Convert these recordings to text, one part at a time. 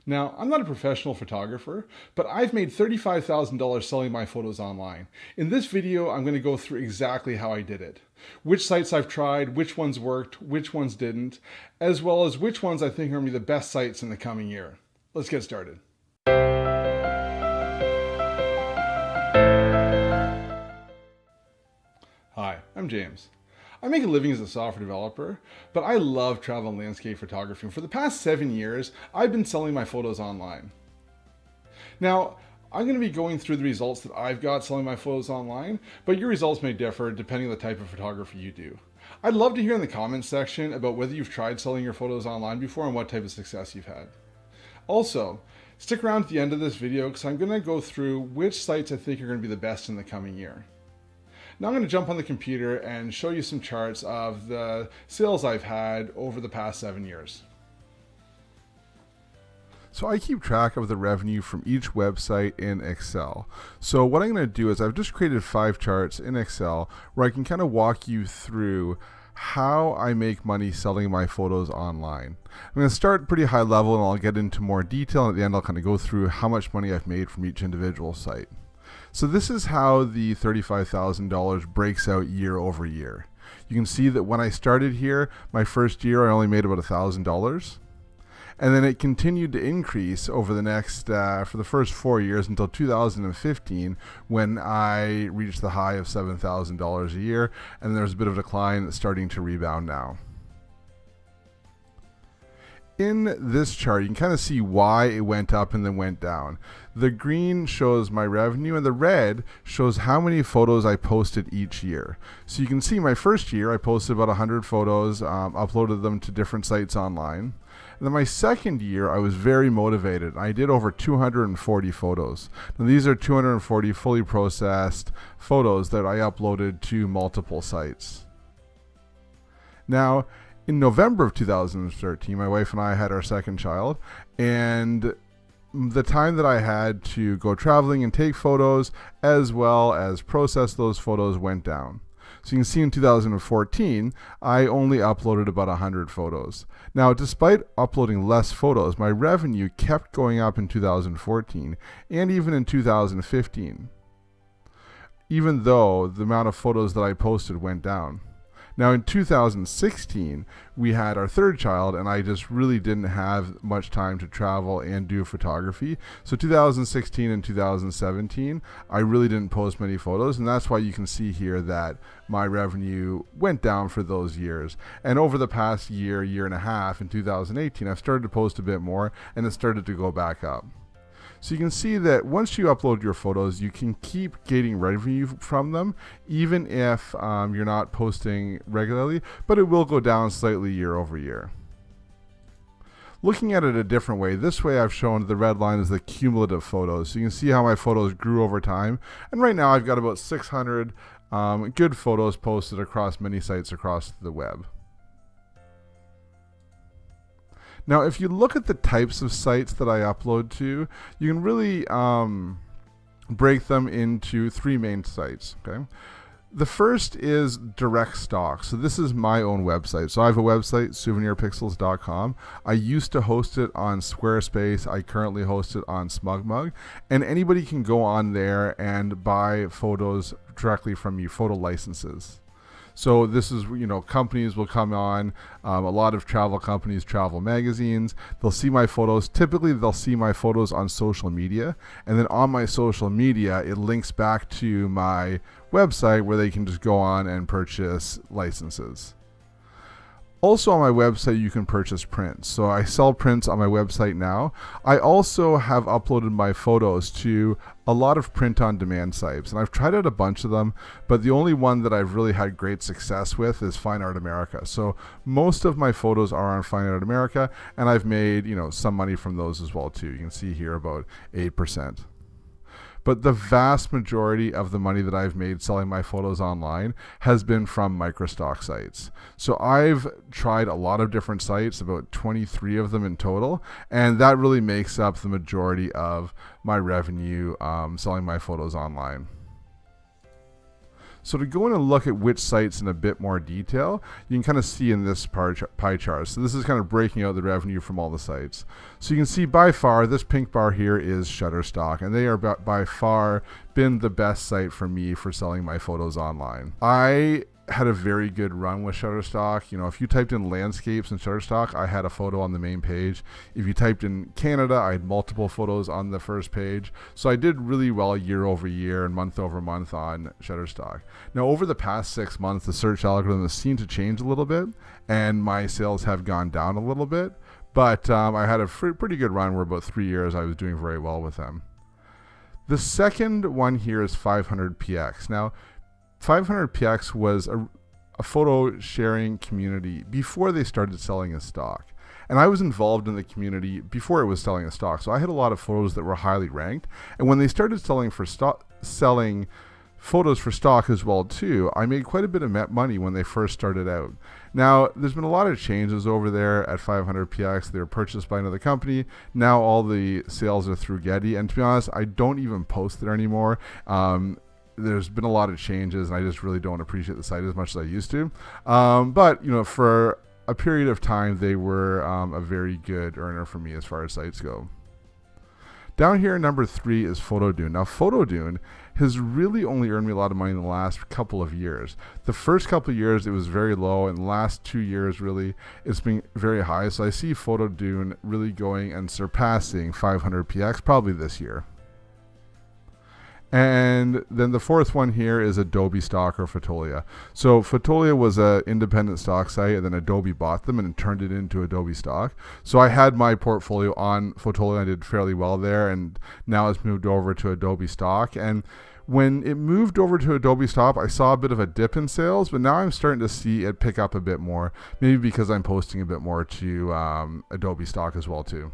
Now, I'm not a professional photographer, but I've made $35,000 selling my photos online. In this video, I'm going to go through exactly how I did it. Which sites I've tried, which ones worked, which ones didn't, as well as which ones I think are going to be the best sites in the coming year. Let's get started. Hi, I'm James. I make a living as a software developer, but I love travel and landscape photography. For the past 7 years, I've been selling my photos online. Now, I'm going to be going through the results that I've got selling my photos online, but your results may differ depending on the type of photography you do. I'd love to hear in the comments section about whether you've tried selling your photos online before and what type of success you've had. Also, stick around at the end of this video because I'm going to go through which sites I think are going to be the best in the coming year. Now I'm going to jump on the computer and show you some charts of the sales I've had over the past 7 years. So I keep track of the revenue from each website in Excel. So what I'm going to do is I've just created 5 charts in Excel where I can kind of walk you through how I make money selling my photos online. I'm going to start pretty high level and I'll get into more detail, and at the end I'll kind of go through how much money I've made from each individual site. So this is how the $35,000 breaks out year over year. You can see that when I started here, my first year I only made about $1,000. And then it continued to increase over the next, for the first 4 years until 2015, when I reached the high of $7,000 a year. And there's a bit of a decline that's starting to rebound now. In this chart, you can kind of see why it went up and then went down. The green shows my revenue and the red shows how many photos I posted each year. So you can see my first year, I posted about 100 photos, uploaded them to different sites online. And then my second year, I was very motivated. I did over 240 photos. Now these are 240 fully processed photos that I uploaded to multiple sites. Now, in November of 2013, my wife and I had our second child, and the time that I had to go traveling and take photos as well as process those photos went down. So you can see in 2014, I only uploaded about 100 photos. Now, despite uploading less photos, my revenue kept going up in 2014 and even in 2015, even though the amount of photos that I posted went down. Now in 2016, we had our third child, and I just really didn't have much time to travel and do photography. So 2016 and 2017, I really didn't post many photos, and that's why you can see here that my revenue went down for those years. And over the past year, year and a half, in 2018, I've started to post a bit more, and it started to go back up. So you can see that once you upload your photos, you can keep getting revenue from them, even if you're not posting regularly, but it will go down slightly year over year. Looking at it a different way, this way I've shown the red line is the cumulative photos. So you can see how my photos grew over time. And right now I've got about 600 good photos posted across many sites across the web. Now, if you look at the types of sites that I upload to, you can really break them into 3 main sites. Okay, the first is direct stock. So this is my own website. So I have a website, souvenirpixels.com. I used to host it on Squarespace. I currently host it on SmugMug, and anybody can go on there and buy photos directly from me, photo licenses. So this is, companies will come on, a lot of travel companies, travel magazines, they'll see my photos. Typically, they'll see my photos on social media, and then on my social media, it links back to my website where they can just go on and purchase licenses. Also on my website, you can purchase prints. So I sell prints on my website now. I also have uploaded my photos to a lot of print-on-demand sites, and I've tried out a bunch of them, but the only one that I've really had great success with is Fine Art America. So most of my photos are on Fine Art America, and I've made, some money from those as well too. You can see here about 8%. But the vast majority of the money that I've made selling my photos online has been from microstock sites. So I've tried a lot of different sites, about 23 of them in total, and that really makes up the majority of my revenue selling my photos online. So to go in and look at which sites in a bit more detail, you can kind of see in this pie chart. So this is kind of breaking out the revenue from all the sites. So you can see by far, this pink bar here is Shutterstock, and they are by far been the best site for me for selling my photos online. I had a very good run with Shutterstock. You know, if you typed in landscapes in Shutterstock, I had a photo on the main page. If you typed in Canada, I had multiple photos on the first page. So I did really well year over year and month over month on Shutterstock. Now, over the past 6 months, the search algorithm has seemed to change a little bit, and my sales have gone down a little bit. But I had a pretty good run where about 3 years I was doing very well with them. The second one here is 500px. Now, 500px was a photo sharing community before they started selling as stock. And I was involved in the community before it was selling as stock. So I had a lot of photos that were highly ranked. And when they started selling photos for stock as well too, I made quite a bit of money when they first started out. Now, there's been a lot of changes over there at 500px. They were purchased by another company. Now all the sales are through Getty. And to be honest, I don't even post there anymore. There's been a lot of changes, and I just really don't appreciate the site as much as I used to. But, you know, for a period of time, they were a very good earner for me as far as sites go. Down here, number 3 is Photodune. Now, Photodune has really only earned me a lot of money in the last couple of years. The first couple of years, it was very low, and the last 2 years, really, it's been very high. So I see Photodune really going and surpassing 500px probably this year. And then the fourth one here is Adobe Stock or Fotolia. So Fotolia was an independent stock site, and then Adobe bought them and turned it into Adobe Stock. So I had my portfolio on Fotolia. I did fairly well there, and now it's moved over to Adobe Stock. And when it moved over to Adobe Stock, I saw a bit of a dip in sales, but now I'm starting to see it pick up a bit more, maybe because I'm posting a bit more to Adobe Stock as well too.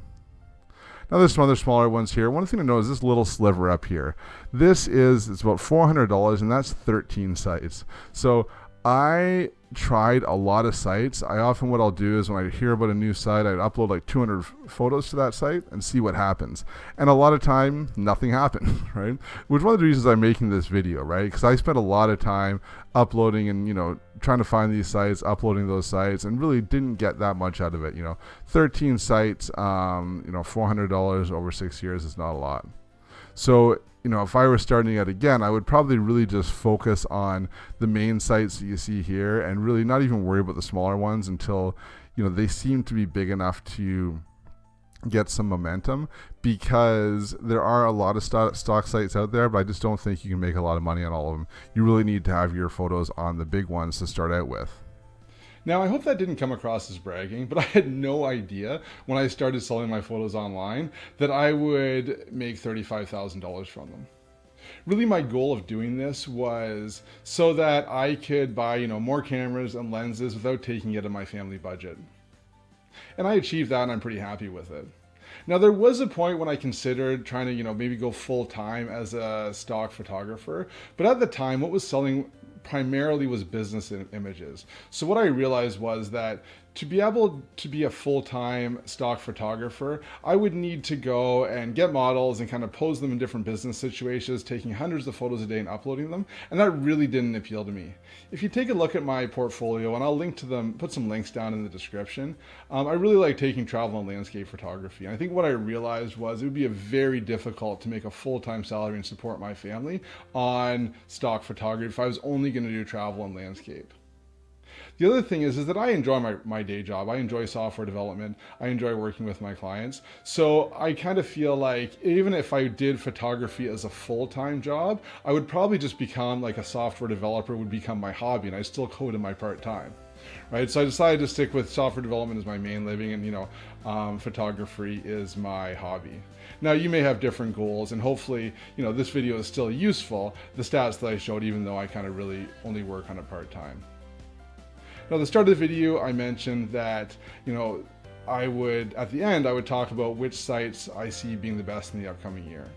Now there's some other smaller ones here. One thing to know is this little sliver up here. It's about $400, and that's 13 sites. So I tried a lot of sites. What I'll do is when I hear about a new site, I'd upload like 200 photos to that site and see what happens. And a lot of time, nothing happened, right? Which is one of the reasons I'm making this video, right? Because I spent a lot of time uploading and, you know, trying to find these sites, uploading those sites, and really didn't get that much out of it. You know, 13 sites, $400 over 6 years is not a lot. So, you know, if I were starting out again, I would probably really just focus on the main sites that you see here and really not even worry about the smaller ones until, you know, they seem to be big enough to get some momentum, because there are a lot of stock sites out there, but I just don't think you can make a lot of money on all of them. You really need to have your photos on the big ones to start out with. Now, I hope that didn't come across as bragging, but I had no idea when I started selling my photos online that I would make $35,000 from them. Really, my goal of doing this was so that I could buy, you know, more cameras and lenses without taking it out of my family budget. And I achieved that, and I'm pretty happy with it. Now, there was a point when I considered trying to, you know, maybe go full time as a stock photographer, but at the time, what was selling primarily was business images. So what I realized was that to be able to be a full-time stock photographer, I would need to go and get models and kind of pose them in different business situations, taking hundreds of photos a day and uploading them. And that really didn't appeal to me. If you take a look at my portfolio, and I'll link to them, put some links down in the description, I really like taking travel and landscape photography. And I think what I realized was it would be very difficult to make a full-time salary and support my family on stock photography if I was only going to do travel and landscape. The other thing is that I enjoy my day job. I enjoy software development. I enjoy working with my clients. So I kind of feel like even if I did photography as a full-time job, I would probably just become like a software developer would become my hobby, and I still code in my part-time. Right? So I decided to stick with software development as my main living, and, you know, photography is my hobby. Now, you may have different goals, and hopefully, you know, this video is still useful, the stats that I showed, even though I kind of really only work on it part-time. Now, at the start of the video, I mentioned that, you know, at the end, I would talk about which sites I see being the best in the upcoming year.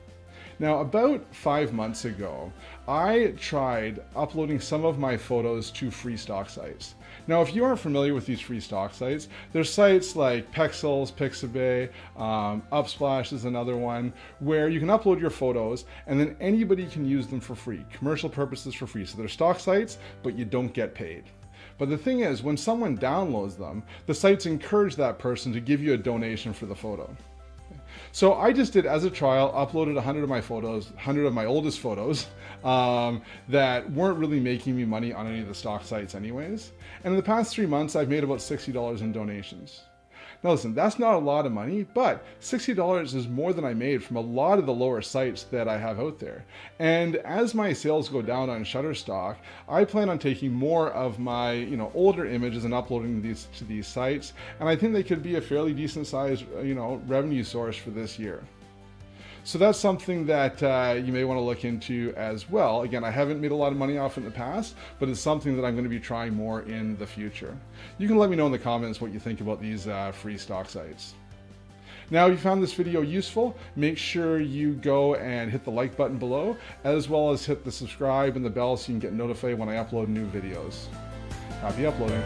Now, about 5 months ago, I tried uploading some of my photos to free stock sites. Now, if you aren't familiar with these free stock sites, there's sites like Pexels, Pixabay, Upsplash is another one, where you can upload your photos and then anybody can use them for free, commercial purposes for free. So they're stock sites, but you don't get paid. But the thing is, when someone downloads them, the sites encourage that person to give you a donation for the photo. So I just did, as a trial, uploaded 100 of my photos, 100 of my oldest photos that weren't really making me money on any of the stock sites anyways. And in the past 3 months, I've made about $60 in donations. Now listen, that's not a lot of money, but $60 is more than I made from a lot of the lower sites that I have out there. And as my sales go down on Shutterstock, I plan on taking more of my older images and uploading these to these sites. And I think they could be a fairly decent sized revenue source for this year. So that's something that you may want to look into as well. Again, I haven't made a lot of money off it in the past, but it's something that I'm going to be trying more in the future. You can let me know in the comments what you think about these free stock sites. Now, if you found this video useful, make sure you go and hit the like button below, as well as hit the subscribe and the bell so you can get notified when I upload new videos. Happy uploading.